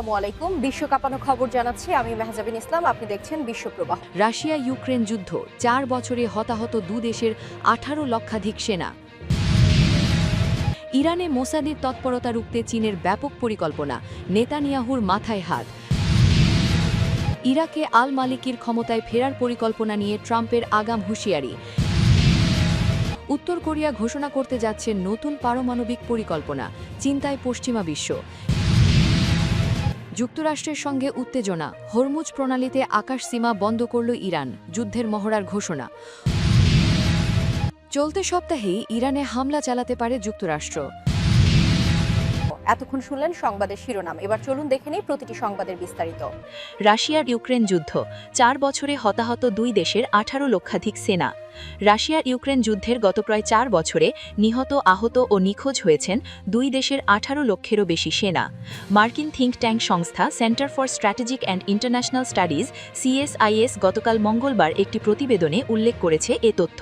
আসসালামু আলাইকুম। বিশ্ব কাঁপানো খবর জানাচ্ছি আমি মেহজাবিন ইসলাম। আপনি দেখছেন বিশ্বপ্রবাহ। রাশিয়া ইউক্রেন যুদ্ধ 4 বছরে হতাহত দেশের 18 লক্ষাধিক সেনা। ইরানে মোসাদের তৎপরতা রুখতে চীনের ব্যাপক পরিকল্পনা, নেতানিয়াহুর মাথায় হাত। ইরাকে আল মালিকির ক্ষমতায় ফেরার পরিকল্পনা নিয়ে ট্রাম্পের আগাম হুঁশিয়ারি। উত্তর কোরিয়া ঘোষণা করতে যাচ্ছে নতুন পারমাণবিক পরিকল্পনা, চিন্তায় পশ্চিমা বিশ্ব। যুক্তরাষ্ট্রের সঙ্গে উত্তেজনা, হরমুজ প্রণালীতে আকাশ সীমা বন্ধ করল ইরান, যুদ্ধের মহড়ার ঘোষণা। চলতি সপ্তাহেই ইরানে হামলা চালাতে পারে যুক্তরাষ্ট্র। এতক্ষণ শুনলেন সংবাদের শিরোনাম। এবার চলুন দেখে নিই প্রতিটি সংবাদের বিস্তারিত। রাশিয়ার ইউক্রেন যুদ্ধ 4 বছরে হতাহত 2 দেশের 18 লক্ষাধিক সেনা। রাশিয়ার ইউক্রেন যুদ্ধের গত প্রায় 4 বছরে নিহত, আহত ও নিখোঁজ হয়েছেন 2 দেশের 18 লক্ষেরও বেশি সেনা। মার্কিন থিঙ্ক ট্যাঙ্ক সংস্থা centre for strategic and international studies CSIS গতকাল মঙ্গলবার একটি প্রতিবেদনে উল্লেখ করেছে এ তথ্য।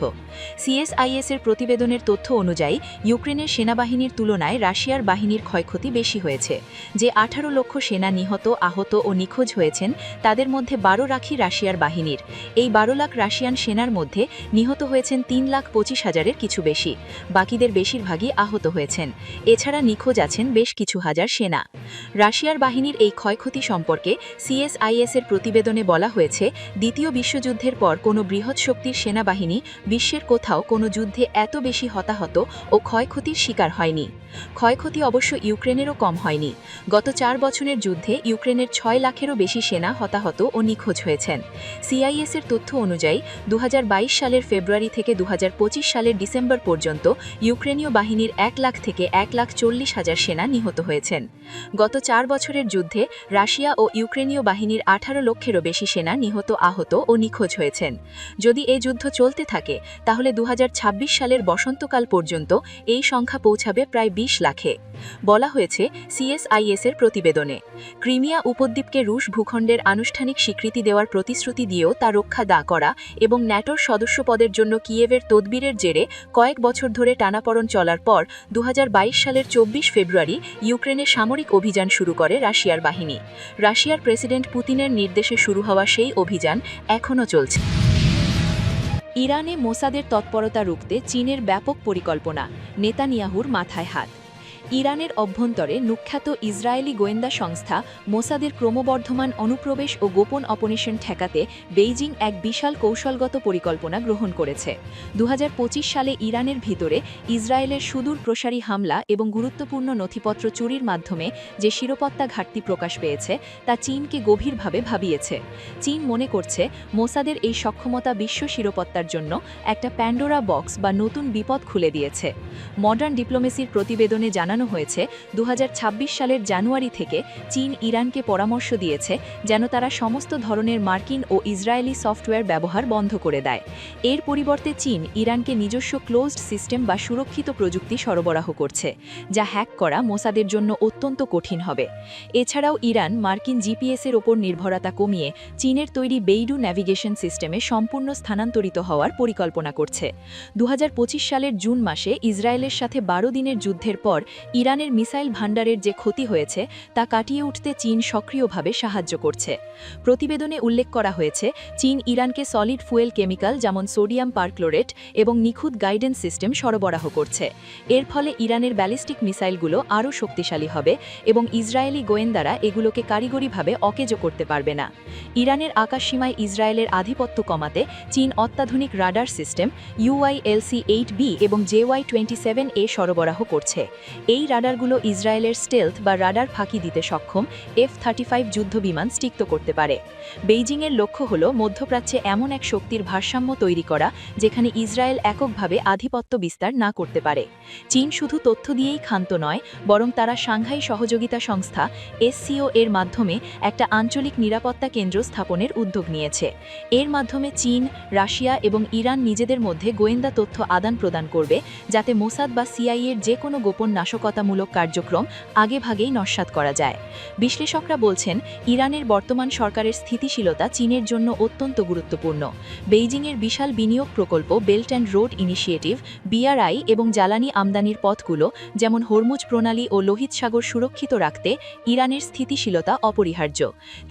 CSIS এর প্রতিবেদনের তথ্য অনুযায়ী ইউক্রেনের সেনাবাহিনীর তুলনায় রাশিয়ার বাহিনীর ক্ষয়ক্ষতি বেশি হয়েছে। যে 18 লক্ষ সেনা নিহত, আহত ও নিখোঁজ হয়েছেন তাদের মধ্যে 12 লাখই রাশিয়ার বাহিনীর। এই 12 লাখ রাশিয়ান সেনার মধ্যে নিহত হয়েছেন 3,25,000-এর কিছু বেশি, বাকিদের বেশিরভাগই আহত হয়েছেন। এছাড়া নিখোঁজ আছেন বেশ কিছু হাজার সেনা। রাশিয়ার বাহিনীর এই ক্ষয়ক্ষতি সম্পর্কে CSIS এর প্রতিবেদনে বলা হয়েছে, দ্বিতীয় বিশ্বযুদ্ধের পর কোনো বৃহৎ শক্তির সেনাবাহিনী বিশ্বের কোথাও কোনো যুদ্ধে এত বেশি হতাহত ও ক্ষয়ক্ষতির শিকার হয়নি। ক্ষয়ক্ষতি অবশ্য ইউক্রেনেরও কম হয়নি। গত 4 বছরের যুদ্ধে ইউক্রেনের 6 লাখেরও বেশি সেনা হতাহত ও নিখোঁজ হয়েছেন। CIS এর তথ্য অনুযায়ী 2022 সালের ফেব্রুয়ারি থেকে 2025 সালের ডিসেম্বর পর্যন্ত ইউক্রেনীয় বাহিনীর 1 লাখ থেকে 1,40,000 সেনা নিহত হয়েছেন। গত 4 বছরের যুদ্ধে রাশিয়া ও ইউক্রেনীয় বাহিনীর 18 লক্ষেরও বেশি সেনা নিহত, আহত ও নিখোঁজ হয়েছেন। যদি এই যুদ্ধ চলতে থাকে তাহলে 2026 সালের বসন্তকাল পর্যন্ত এই সংখ্যা পৌঁছাবে প্রায় 20 লাখে। বলা হয়েছে CSIS এর প্রতিবেদনে, ক্রিমিয়া উপদ্বীপকে রুশ ভূখণ্ডের আনুষ্ঠানিক স্বীকৃতি দেওয়ার প্রতিশ্রুতি দিয়েও তা রক্ষা না করা এবং ন্যাটোর সদস্যপদের জন্য কিয়েভের তদবিরের জেরে কয়েক বছর ধরে টানাপড়ন চলার পর 2022 সালের 24 ফেব্রুয়ারি ইউক্রেনে সামরিক অভিযান শুরু করে রাশিয়ার বাহিনী। রাশিয়ার প্রেসিডেন্ট পুতিনের নির্দেশে শুরু হওয়া সেই অভিযান এখনও চলছে। ইরানে মোসাদের তৎপরতা রুখতে চীনের ব্যাপক পরিকল্পনা, নেতানিয়াহুর মাথায় হাত। ইরানের অভ্যন্তরে কুখ্যাত ইসরায়েলি গোয়েন্দা সংস্থা মোসাদের ক্রমবর্ধমান অনুপ্রবেশ ও গোপন অপারেশন ঠেকাতে বেইজিং এক বিশাল কৌশলগত পরিকল্পনা গ্রহণ করেছে। 2025 সালে ইরানের ভিতরে ইসরায়েলের সুদূর প্রসারী হামলা এবং গুরুত্বপূর্ণ নথিপত্র চুরির মাধ্যমে যে নিরাপত্তা ঘাটতি প্রকাশ পেয়েছে তা চীনকে গভীরভাবে ভাবিয়েছে। চীন মনে করছে মোসাদের এই সক্ষমতা বিশ্ব নিরাপত্তার জন্য একটা প্যান্ডোরা বক্স বা নতুন বিপদ খুলে দিয়েছে। মডার্ন ডিপ্লোমেসির প্রতিবেদনে জানানো হয়েছে, 2026 সালের জানুয়ারি থেকে চীন ইরানকে পরামর্শ দিয়েছে যেন তারা সমস্ত ধরনের মার্কিন ও ইসরায়েলি সফটওয়্যার ব্যবহার বন্ধ করে দেয়। এর পরিবর্তে চীন ইরানকে নিজস্ব ক্লোজড সিস্টেম বা সুরক্ষিত প্রযুক্তি সরবরাহ করছে, যা হ্যাক করা মোসাদের জন্য অত্যন্ত কঠিন হবে। এছাড়াও ইরান মার্কিন GPS-এর ওপর নির্ভরতা কমিয়ে চীনের তৈরি বেইডু ন্যাভিগেশন সিস্টেমে সম্পূর্ণ স্থানান্তরিত হওয়ার পরিকল্পনা করছে। 2025 সালের জুন মাসে ইসরায়েলের সাথে 12 দিনের যুদ্ধের পর ইরানের মিসাইল ভান্ডারের যে ক্ষতি হয়েছে তা কাটিয়ে উঠতে চীন সক্রিয়ভাবে সাহায্য করছে। প্রতিবেদনে উল্লেখ করা হয়েছে, চীন ইরানকে সলিড ফুয়েল কেমিক্যাল যেমন সোডিয়াম পারক্লোরেট এবং নিখুঁত গাইডেন্স সিস্টেম সরবরাহ করছে। এর ফলে ইরানের ব্যালিস্টিক মিসাইলগুলো আরও শক্তিশালী হবে এবং ইসরায়েলি গোয়েন্দারা এগুলোকে কারিগরিভাবে অকেজো করতে পারবে না। ইরানের আকাশসীমায় ইসরায়েলের আধিপত্য কমাতে চীন অত্যাধুনিক রাডার সিস্টেম UYLC-8B এবং JY-27A সরবরাহ করছে। এই রাডারগুলো ইসরায়েলের স্টেলথ বা রাডার ফাঁকি দিতে সক্ষম F-35 যুদ্ধবিমান স্টিক্ত করতে পারে। বেইজিংয়ের লক্ষ্য হল মধ্যপ্রাচ্যে এমন এক শক্তির ভারসাম্য তৈরি করা যেখানে ইসরায়েল এককভাবে আধিপত্য বিস্তার না করতে পারে। চীন শুধু তথ্য দিয়েই ক্ষান্ত নয়, বরং তারা সাংহাই সহযোগিতা সংস্থা SCO এর মাধ্যমে একটা আঞ্চলিক নিরাপত্তা কেন্দ্র স্থাপনের উদ্যোগ নিয়েছে। এর মাধ্যমে চীন, রাশিয়া এবং ইরান নিজেদের মধ্যে গোয়েন্দা তথ্য আদান প্রদান করবে, যাতে মোসাদ বা CIA এর যে কোনো গোপন নাশকতা নাশকতামূলক কার্যক্রম আগেভাগেই নস্যাৎ করা যায়। বিশ্লেষকরা বলছেন, ইরানের বর্তমান সরকারের স্থিতিশীলতা চীনের জন্য অত্যন্ত গুরুত্বপূর্ণ। বেইজিংয়ের বিশাল বিনিয়োগ প্রকল্প belt and road initiative BRI এবং জ্বালানি আমদানির পথগুলো যেমন হরমুজ প্রণালী ও লোহিত সাগর সুরক্ষিত রাখতে ইরানের স্থিতিশীলতা অপরিহার্য।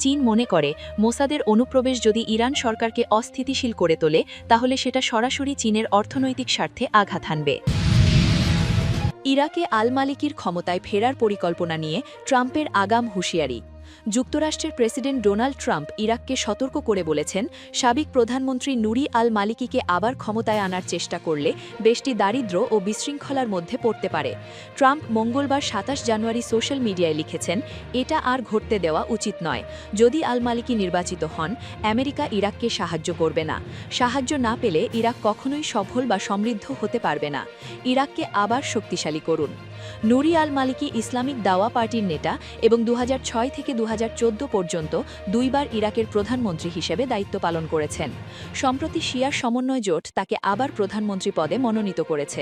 চীন মনে করে, মোসাদের অনুপ্রবেশ যদি ইরান সরকারকে অস্থিতিশীল করে তোলে তাহলে সেটা সরাসরি চীনের অর্থনৈতিক স্বার্থে আঘাত হানবে। ইরাকে আল মালিকির ক্ষমতায় ফেরার পরিকল্পনা নিয়ে ট্রাম্পের আগাম হুঁশিয়ারি। যুক্তরাষ্ট্রের প্রেসিডেন্ট ডোনাল্ড ট্রাম্প ইরাককে সতর্ক করে বলেছেন, সাবেক প্রধানমন্ত্রী নুরি আল মালিকিকে আবার ক্ষমতায় আনার চেষ্টা করলে দেশটি দারিদ্র্য ও বিশৃঙ্খলার মধ্যে পড়তে পারে। ট্রাম্প মঙ্গলবার ২৭ জানুয়ারি সোশ্যাল মিডিয়ায় লিখেছেন, এটা আর ঘটতে দেওয়া উচিত নয়। যদি আল মালিকি নির্বাচিত হন, আমেরিকা ইরাককে সাহায্য করবে না। সাহায্য না পেলে ইরাক কখনোই সফল বা সমৃদ্ধ হতে পারবে না। ইরাককে আবার শক্তিশালী করুন। নুরি আল মালিকি ইসলামিক দাওয়া পার্টির নেতা এবং ২০০৬ থেকে ২০১৪ পর্যন্ত দুইবার ইরাকের প্রধানমন্ত্রী হিসেবে দায়িত্ব পালন করেছেন। সম্প্রতি শিয়ার সমন্বয় জোট তাকে আবার প্রধানমন্ত্রী পদে মনোনীত করেছে।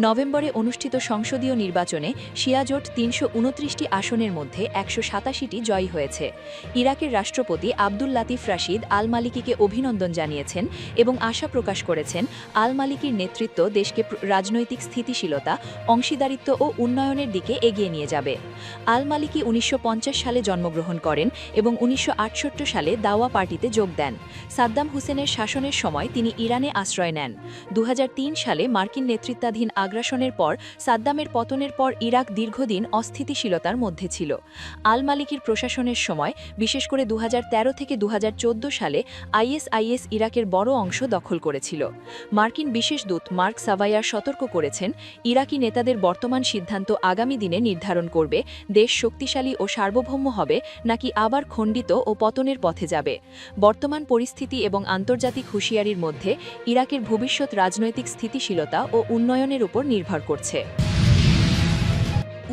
নভেম্বরে অনুষ্ঠিত সংসদীয় নির্বাচনে শিয়া জোট ৩২৯টি আসনের মধ্যে ১৮৭টি জয়ী হয়েছে। ইরাকের রাষ্ট্রপতি আব্দুল লাতিফ রাশিদ আল মালিকিকে অভিনন্দন জানিয়েছেন এবং আশা প্রকাশ করেছেন, আল মালিকির নেতৃত্ব দেশকে রাজনৈতিক স্থিতিশীলতা, অংশীদারিত্ব ও উন্নয়নের দিকে এগিয়ে নিয়ে যাবে। আল মালিকি ১৯৫০ সালে জন্মগ্রহণ করেন এবং ১৯৬৮ সালে দাওয়া পার্টিতে যোগ দেন। সাদ্দাম হুসেনের শাসনের সময় তিনি ইরানে আশ্রয় নেন। ২০০৩ সালে মার্কিন নেতৃত্বাধীন আগ্রাসনের পর সাদ্দামের পতনের পর ইরাক দীর্ঘদিন অস্থিতিশীলতার মধ্যে ছিল। আল মালিকির প্রশাসনের সময়, বিশেষ করে ২০১৩ থেকে ২০১৪ সালে আইএসআইএস ইরাকের বড় অংশ দখল করেছিল। মার্কিন বিশেষ দূত মার্ক সাভাইয়ার সতর্ক করেছেন, ইরাকি নেতাদের বর্তমান সিদ্ধান্ত আগামী দিনে নির্ধারণ করবে দেশ শক্তিশালী ও সার্বভৌম হবে নাকি আবার খণ্ডিত ও পতনের পথে যাবে। বর্তমান পরিস্থিতি এবং আন্তর্জাতিক হুঁশিয়ারির মধ্যে ইরাকের ভবিষ্যৎ রাজনৈতিক স্থিতিশীলতা ও উন্নয়নের উপর নির্ভর করছে।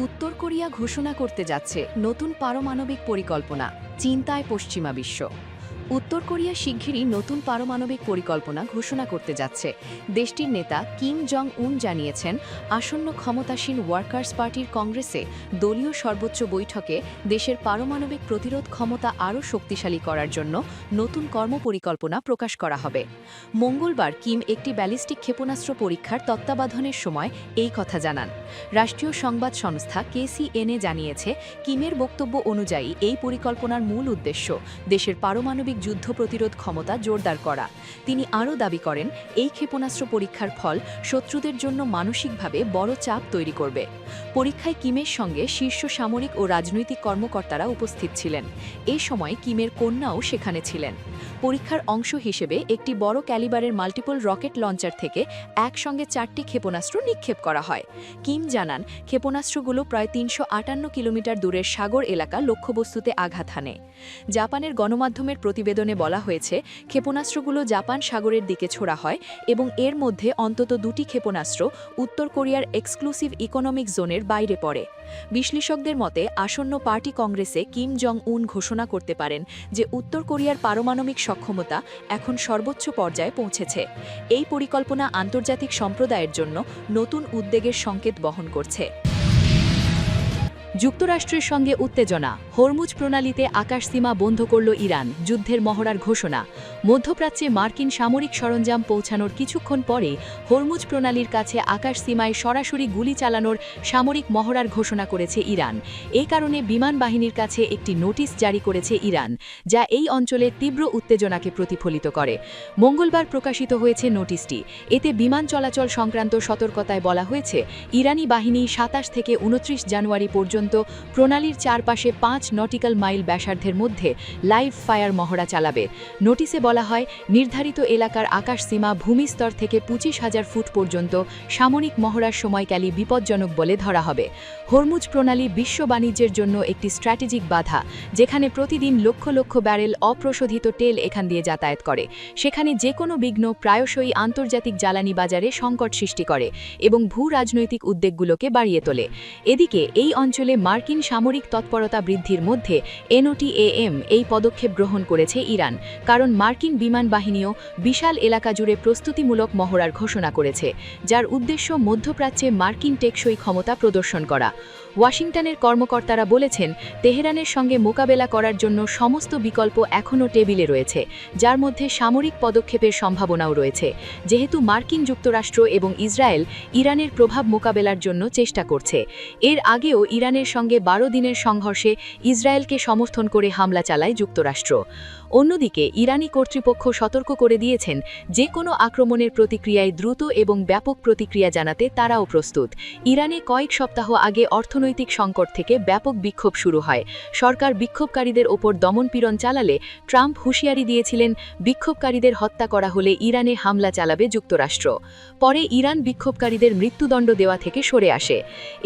উত্তর কোরিয়া ঘোষণা করতে যাচ্ছে নতুন পারমাণবিক পরিকল্পনা, চিন্তায় পশ্চিমা বিশ্ব। উত্তর কোরিয়া শিগগিরই নতুন পারমাণবিক পরিকল্পনা ঘোষণা করতে যাচ্ছে। দেশটির নেতা কিম জং উন জানিয়েছেন, আসন্ন ক্ষমতাসীন ওয়ার্কার্স পার্টির কংগ্রেসে দলীয় সর্বোচ্চ বৈঠকে দেশের পারমাণবিক প্রতিরোধ ক্ষমতা আরও শক্তিশালী করার জন্য নতুন কর্মপরিকল্পনা প্রকাশ করা হবে। মঙ্গলবার কিম একটি ব্যালিস্টিক ক্ষেপণাস্ত্র পরীক্ষার তত্ত্বাবধানের সময় এই কথা জানান। রাষ্ট্রীয় সংবাদ সংস্থা KCNA জানিয়েছে, কিমের বক্তব্য অনুযায়ী এই পরিকল্পনার মূল উদ্দেশ্য দেশের পারমাণবিক যুদ্ধ প্রতিরোধ ক্ষমতা জোরদার করা। তিনি আরও দাবি করেন, এই ক্ষেপণাস্ত্র পরীক্ষার ফল শত্রুদের জন্য মানসিকভাবে বড় চাপ তৈরি করবে। পরীক্ষায় কিমের সঙ্গে শীর্ষ সামরিক ও রাজনৈতিক কর্মকর্তারা উপস্থিত ছিলেন। এই সময় কিমের কন্যাও সেখানে ছিলেন। পরীক্ষার অংশ হিসেবে একটি বড় ক্যালিবারের মাল্টিপল রকেট লঞ্চার থেকে একসঙ্গে 4টি ক্ষেপণাস্ত্র নিক্ষেপ করা হয়। কিম জানান, ক্ষেপণাস্ত্রগুলো প্রায় ৩৫৮ কিলোমিটার দূরের সাগর এলাকা লক্ষ্যবস্তুতে আঘাত হানে। জাপানের গণমাধ্যমের প্রতিবেদনে বলা হয়েছে, ক্ষেপণাস্ত্রগুলো জাপান সাগরের দিকে ছোড়া হয় এবং এর মধ্যে অন্তত 2টি ক্ষেপণাস্ত্র উত্তর কোরিয়ার এক্সক্লুসিভ ইকোনমিক জোনের বাইরে পড়ে। বিশ্লেষকদের মতে, আসন্ন পার্টি কংগ্রেসে কিম জং উন ঘোষণা করতে পারেন যে উত্তর কোরিয়ার পারমাণবিক সক্ষমতা এখন সর্বোচ্চ পর্যায়ে পৌঁছেছে। এই পরিকল্পনা আন্তর্জাতিক সম্প্রদায়ের জন্য নতুন উদ্বেগের সংকেত বহন করছে। যুক্তরাষ্ট্রের সঙ্গে উত্তেজনা, হরমুজ প্রণালীতে আকাশসীমা বন্ধ করল ইরান, যুদ্ধের মহড়ার ঘোষণা। মধ্যপ্রাচ্যে মার্কিন সামরিক সরঞ্জাম পৌঁছানোর কিছুক্ষণ পরে হরমুজ প্রণালীর কাছে আকাশসীমায় সরাসরি গুলি চালানোর সামরিক মহড়ার ঘোষণা করেছে ইরান। এ কারণে বিমান বাহিনীর কাছে একটি নোটিশ জারি করেছে ইরান, যা এই অঞ্চলের তীব্র উত্তেজনাকে প্রতিফলিত করে। মঙ্গলবার প্রকাশিত হয়েছে নোটিশটি। এতে বিমান চলাচল সংক্রান্ত সতর্কতায় বলা হয়েছে, ইরানি বাহিনী ২৭ থেকে ২৯ জানুয়ারি পর্যন্ত প্রণালীর চারপাশে 5 নটিক্যাল মাইল ব্যাসার্ধের মধ্যে লাইভ ফায়ার মহড়া চালাবে। নোটিশে বলা হয়, নির্ধারিত এলাকার আকাশসীমা ভূমিস্তর থেকে ২৫,০০০ ফুট পর্যন্ত সামরিক মহড়ার সময়কালী বিপজ্জনক বলে ধরা হবে। হরমুজ প্রণালী বিশ্ব বাণিজ্যের জন্য একটি স্ট্র্যাটেজিক বাধা, যেখানে প্রতিদিন লক্ষ লক্ষ ব্যারেল অপ্রশোধিত তেল এখান দিয়ে যাতায়াত করে। সেখানে যে কোনো বিঘ্ন প্রায়শই আন্তর্জাতিক জ্বালানি বাজারে সংকট সৃষ্টি করে এবং ভূ রাজনৈতিক উদ্বেগগুলোকে বাড়িয়ে তোলে। এদিকে এই অঞ্চলে অঞ্চলে মার্কিন সামরিক তৎপরতা বৃদ্ধির মধ্যে NOTAM এই পদক্ষেপ গ্রহণ করেছে ইরান, কারণ মার্কিন বিমান বাহিনীও বিশাল এলাকা জুড়ে প্রস্তুতিমূলক মহড়ার ঘোষণা করেছে, যার উদ্দেশ্য মধ্যপ্রাচ্যে মার্কিন টেকসই ক্ষমতা প্রদর্শন করা। ওয়াশিংটনের কর্মকর্তারা বলেছেন, তেহরানের সঙ্গে মোকাবেলা করার জন্য সমস্ত বিকল্প এখনও টেবিলে রয়েছে, যার মধ্যে সামরিক পদক্ষেপের সম্ভাবনাও রয়েছে, যেহেতু মার্কিন যুক্তরাষ্ট্র এবং ইসরায়েল ইরানের প্রভাব মোকাবেলার জন্য চেষ্টা করছে। এর আগেও ইরানের সঙ্গে 12 দিনের সংঘর্ষে ইসরায়েলকে সমর্থন করে হামলা চালায় যুক্তরাষ্ট্র। অন্যদিকে ইরানি কর্তৃপক্ষ সতর্ক করে দিয়েছেন, যে কোনো আক্রমণের প্রতিক্রিয়ায় দ্রুত এবং ব্যাপক প্রতিক্রিয়া জানাতে তারাও প্রস্তুত। ইরানে কয়েক সপ্তাহ আগে অর্থনৈতিক সংকট থেকে ব্যাপক বিক্ষোভ শুরু হয়। সরকার বিক্ষোভকারীদের ওপর দমনপীড়ন চালালে ট্রাম্প হুঁশিয়ারি দিয়েছিলেন, বিক্ষোভকারীদের হত্যা করা হলে ইরানে হামলা চালাবে যুক্তরাষ্ট্র। পরে ইরান বিক্ষোভকারীদের মৃত্যুদণ্ড দেওয়া থেকে সরে আসে।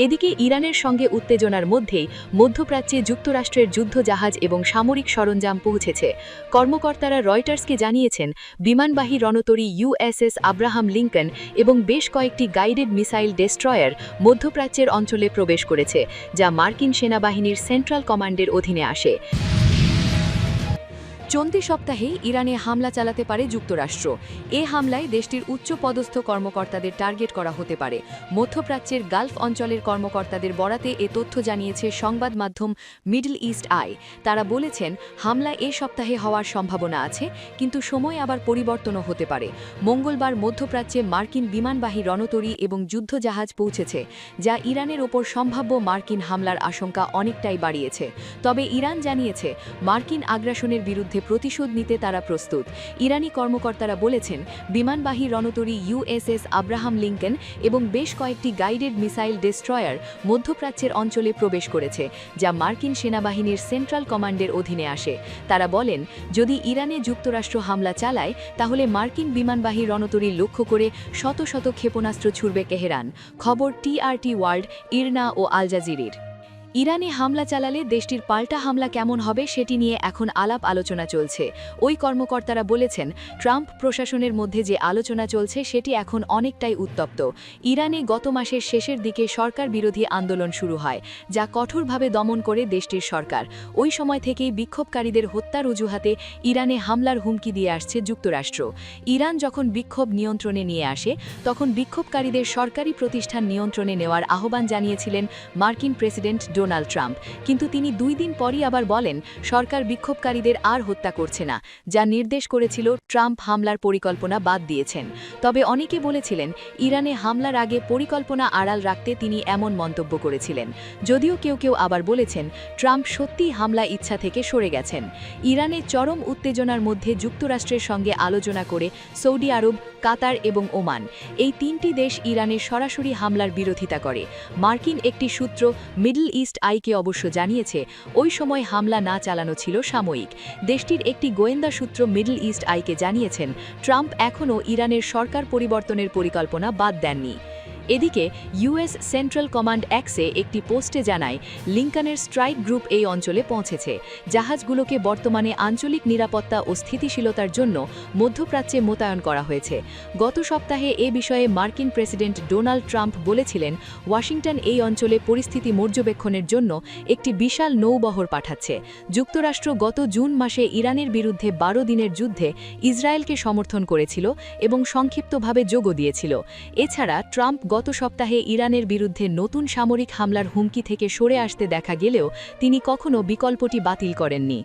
এদিকে ইরানের সঙ্গে উত্তেজনার মধ্যেই মধ্যপ্রাচ্যে যুক্তরাষ্ট্রের যুদ্ধজাহাজ এবং সামরিক সরঞ্জাম পৌঁছেছে। কর্মকর্তারা রয়টার্সকে জানিয়েছেন, বিমানবাহী রণতরী USS আব্রাহাম লিঙ্কন এবং বেশ কয়েকটি গাইডেড মিসাইল ডেস্ট্রয়ার মধ্যপ্রাচ্যের অঞ্চলে প্রবেশ করেছে, যা মার্কিন সেনাবাহিনীর সেন্ট্রাল কমান্ডের অধীনে আসে। চলতি সপ্তাহেই ইরানে হামলা চালাতে পারে যুক্তরাষ্ট্র। এ হামলায় দেশটির উচ্চপদস্থ কর্মকর্তাদের টার্গেট করা হতে পারে। মধ্যপ্রাচ্যের গালফ অঞ্চলের কর্মকর্তাদের বরাতে এ তথ্য জানিয়েছে সংবাদ মাধ্যম মিডল ইস্ট আই। তারা বলেছেন, হামলা এ সপ্তাহে হওয়ার সম্ভাবনা আছে, কিন্তু সময় আবার পরিবর্তনও হতে পারে। মঙ্গলবার মধ্যপ্রাচ্যে মার্কিন বিমানবাহী রণতরী এবং যুদ্ধজাহাজ পৌঁছেছে, যা ইরানের ওপর সম্ভাব্য মার্কিন হামলার আশঙ্কা অনেকটাই বাড়িয়েছে। তবে ইরান জানিয়েছে, মার্কিন আগ্রাসনের বিরুদ্ধে প্রতিশোধ নিতে তারা প্রস্তুত। ইরানি কর্মকর্তারা বলেছেন, বিমানবাহী রণতরী USS আব্রাহাম লিঙ্কন এবং বেশ কয়েকটি গাইডেড মিসাইল ডেস্ট্রয়ার মধ্যপ্রাচ্যের অঞ্চলে প্রবেশ করেছে, যা মার্কিন সেনাবাহিনীর সেন্ট্রাল কমান্ডের অধীনে আসে। তারা বলেন, যদি ইরানে যুক্তরাষ্ট্র হামলা চালায়, তাহলে মার্কিন বিমানবাহী রণতরী লক্ষ্য করে শত শত ক্ষেপণাস্ত্র ছুড়বে তেহরান। খবর TRT ওয়ার্ল্ড, ইরনা ও আল জাজিরার। ইরানে হামলা চালালে দেশটির পাল্টা হামলা কেমন হবে সেটি নিয়ে এখন আলাপ আলোচনা চলছে। ওই কর্মকর্তারা বলেছেন, ট্রাম্প প্রশাসনের মধ্যে যে আলোচনা চলছে সেটি এখন অনেকটাই উত্তপ্ত। ইরানে গত মাসের শেষের দিকে সরকার বিরোধী আন্দোলন শুরু হয়, যা কঠোরভাবে দমন করে দেশটির সরকার। ওই সময় থেকেই বিক্ষোভকারীদের হত্যার অজুহাতে ইরানে হামলার হুমকি দিয়ে আসছে যুক্তরাষ্ট্র। ইরান যখন বিক্ষোভ নিয়ন্ত্রণে নিয়ে আসে, তখন বিক্ষোভকারীদের সরকারি প্রতিষ্ঠান নিয়ন্ত্রণে নেওয়ার আহ্বান জানিয়েছিলেন মার্কিন প্রেসিডেন্ট ডোনাল্ড ট্রাম্প, কিন্তু তিনি 2 দিন পরই আবার বলেন, সরকার বিক্ষোভকারীদের আর হত্যা করছে না, যা নির্দেশ করেছিল ট্রাম্প হামলার পরিকল্পনা বাদ দিয়েছেন। তবে অনেকে বলেছিলেন, ইরানে হামলার আগে পরিকল্পনা আড়াল রাখতে তিনি এমন মন্তব্য করেছিলেন। যদিও কেউ কেউ আবার বলেছেন, ট্রাম্প সত্যিই হামলা ইচ্ছা থেকে সরে গেছেন। ইরানে চরম উত্তেজনার মধ্যে যুক্তরাষ্ট্রের সঙ্গে আলোচনা করে সৌদি আরব, কাতার এবং ওমান, এই 3টি দেশ ইরানের সরাসরি হামলার বিরোধিতা করে। মার্কিন একটি সূত্র মিডল ইস্ট আইকে অবশ্য জানিয়েছে, ওই সময় হামলা না চালানো ছিল সাময়িক। দেশটির একটি গোয়েন্দা সূত্র মিডল ইস্ট আইকে জানিয়েছেন, ট্রাম্প এখনও ইরানের সরকার পরিবর্তনের পরিকল্পনা বাদ দেননি। এদিকে US সেন্ট্রাল কমান্ড এক্সে একটি পোস্টে জানায়, লিঙ্কনের স্ট্রাইক গ্রুপ এই অঞ্চলে পৌঁছেছে। জাহাজগুলোকে বর্তমানে আঞ্চলিক নিরাপত্তা ও স্থিতিশীলতার জন্য মধ্যপ্রাচ্যে মোতায়েন করা হয়েছে। গত সপ্তাহে এ বিষয়ে মার্কিন প্রেসিডেন্ট ডোনাল্ড ট্রাম্প বলেছিলেন, ওয়াশিংটন এই অঞ্চলে পরিস্থিতি পর্যবেক্ষণের জন্য একটি বিশাল নৌবহর পাঠাচ্ছে। যুক্তরাষ্ট্র গত জুন মাসে ইরানের বিরুদ্ধে 12 দিনের যুদ্ধে ইসরায়েলকে সমর্থন করেছিল এবং সংক্ষিপ্তভাবে যোগও দিয়েছিল। এছাড়া ট্রাম্প গত সপ্তাহে ইরানের বিরুদ্ধে নতুন সামরিক হামলার হুমকি থেকে সরে আসতে দেখা গেলেও তিনি কখনো বিকল্পটি বাতিল করেননি।